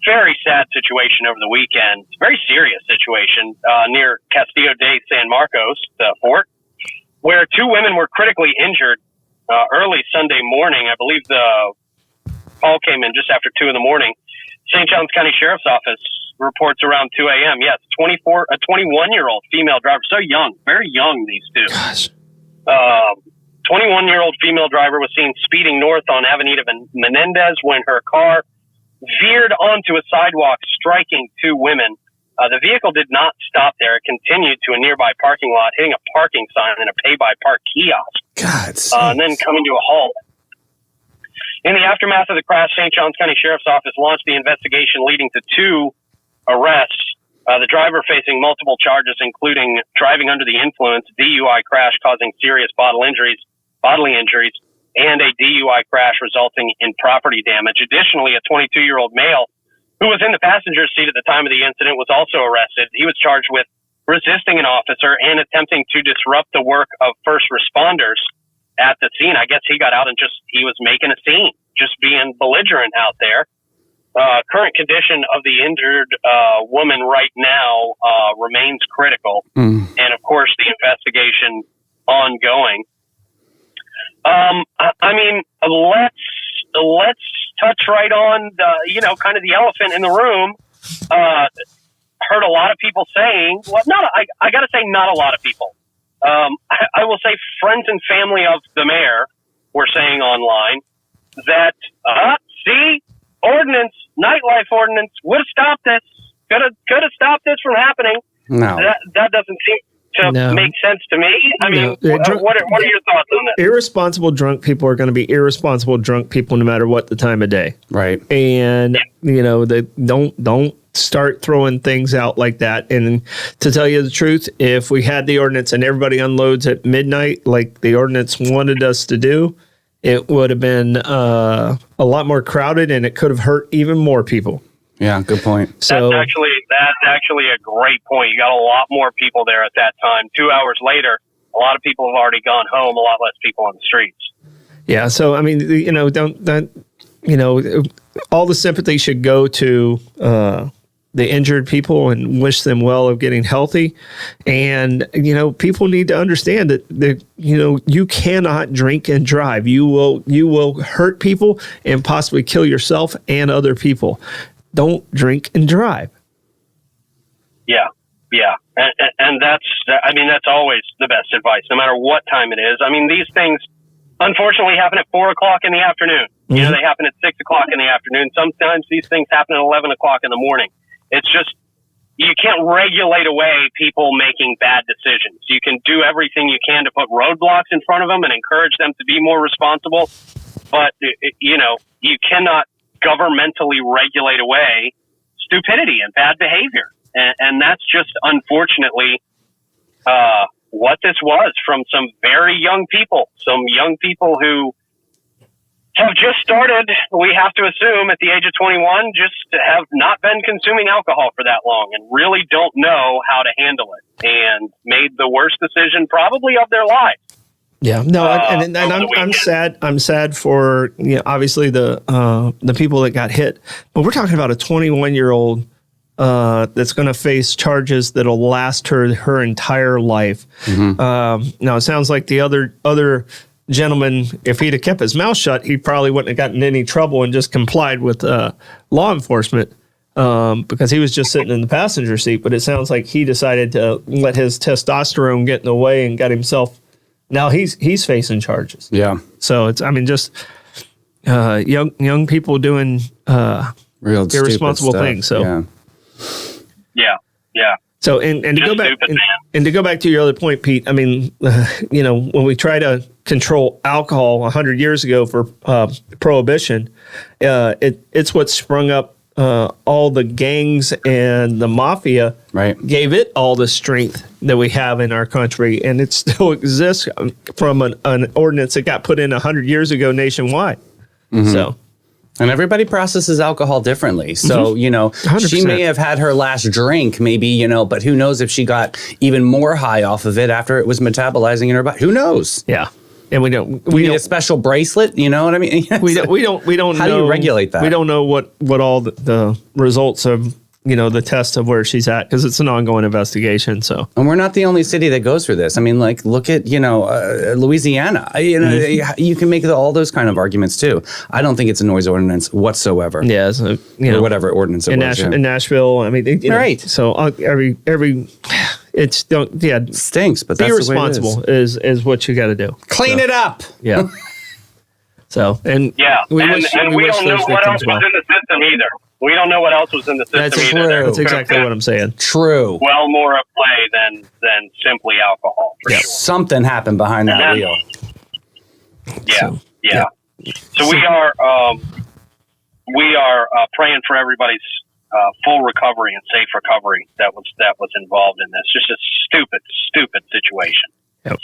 very sad situation over the weekend. Very serious situation near Castillo de San Marcos, the fort, where two women were critically injured early Sunday morning. I believe the call came in just after 2 in the morning. St. Johns County Sheriff's Office reports around 2 a.m. Yes, a 21-year-old female driver, so young, very young, these two. Gosh. 21-year-old female driver was seen speeding north on Avenida Menendez when her car veered onto a sidewalk, striking two women. The vehicle did not stop there. It continued to a nearby parking lot, hitting a parking sign and a pay-by-park kiosk, and then coming to a halt. In the aftermath of the crash, St. Johns County Sheriff's Office launched the investigation leading to 2 arrests. The driver facing multiple charges, including driving under the influence, DUI crash causing serious bodily injuries, and a DUI crash resulting in property damage. Additionally, a 22-year-old male who was in the passenger seat at the time of the incident was also arrested. He was charged with resisting an officer and attempting to disrupt the work of first responders at the scene. I guess he got out and he was making a scene, just being belligerent out there. Current condition of the injured woman right now remains critical. And of course, the investigation ongoing. I mean, let's touch right on kind of the elephant in the room. Heard a lot of people saying, I got to say, not a lot of people. I will say friends and family of the mayor were saying online that, nightlife ordinance would have stopped this. Could have stopped this from happening. No. That doesn't seem to make sense to me. I mean, what are your thoughts on that? Irresponsible drunk people are going to be irresponsible drunk people no matter what the time of day. Right. And, they don't start throwing things out like that. And to tell you the truth, if we had the ordinance and everybody unloads at midnight like the ordinance wanted us to do, it would have been a lot more crowded and it could have hurt even more people. Yeah, good point. So that's actually a great point. You got a lot more people there at that time. 2 hours later, a lot of people have already gone home. A lot less people on the streets. Yeah. So I mean, all the sympathy should go to the injured people and wish them well of getting healthy. And people need to understand that you cannot drink and drive. You will hurt people and possibly kill yourself and other people. Don't drink and drive. Yeah. And that's always the best advice, no matter what time it is. I mean, these things unfortunately happen at 4 o'clock in the afternoon. They happen at 6 o'clock in the afternoon. Sometimes these things happen at 11 o'clock in the morning. It's just, you can't regulate away people making bad decisions. You can do everything you can to put roadblocks in front of them and encourage them to be more responsible. But, you cannot governmentally regulate away stupidity and bad behavior. And that's just unfortunately what this was from some very young people, who have just started, we have to assume, at the age of 21, just have not been consuming alcohol for that long and really don't know how to handle it and made the worst decision probably of their lives. Yeah, no, and I'm sad. I'm sad for obviously the people that got hit, but we're talking about a 21-year-old that's going to face charges that'll last her entire life. Now it sounds like the other gentleman, if he'd have kept his mouth shut, he probably wouldn't have gotten in any trouble and just complied with law enforcement because he was just sitting in the passenger seat. But it sounds like he decided to let his testosterone get in the way and got himself. Now he's facing charges. Yeah. So it's just young people doing real irresponsible things. So yeah. So and to go back and to go back to your other point, Pete. I mean, when we try to control alcohol 100 years ago for prohibition, it's what sprung up all the gangs and the mafia. Right. Gave it all the strength that we have in our country, and it still exists from an ordinance that got put in 100 years ago nationwide. So. And everybody processes alcohol differently. So, 100%. She may have had her last drink, maybe, but who knows if she got even more high off of it after it was metabolizing in her body. Who knows? Yeah. And we don't. We need a special bracelet. You know what I mean? We don't. How know, do you regulate that? We don't know what all the results of the test of where she's at, because it's an ongoing investigation. So, and we're not the only city that goes through this. I mean, like, look at Louisiana. You can make all those kind of arguments too. I don't think it's a noise ordinance whatsoever. Yeah, so, or whatever ordinance it was. In Nashville, I mean, right. So every it's stinks, but that's be responsible is what you got to do. Clean it up. Yeah. So we don't know what else was in the system either. We don't know what else was in the system either. That's exactly what I'm saying. True. Well, more at play than simply alcohol. For sure. Something happened behind that wheel. Yeah. So we are praying for everybody's full recovery and safe recovery that was involved in this. Just a stupid situation. Yep.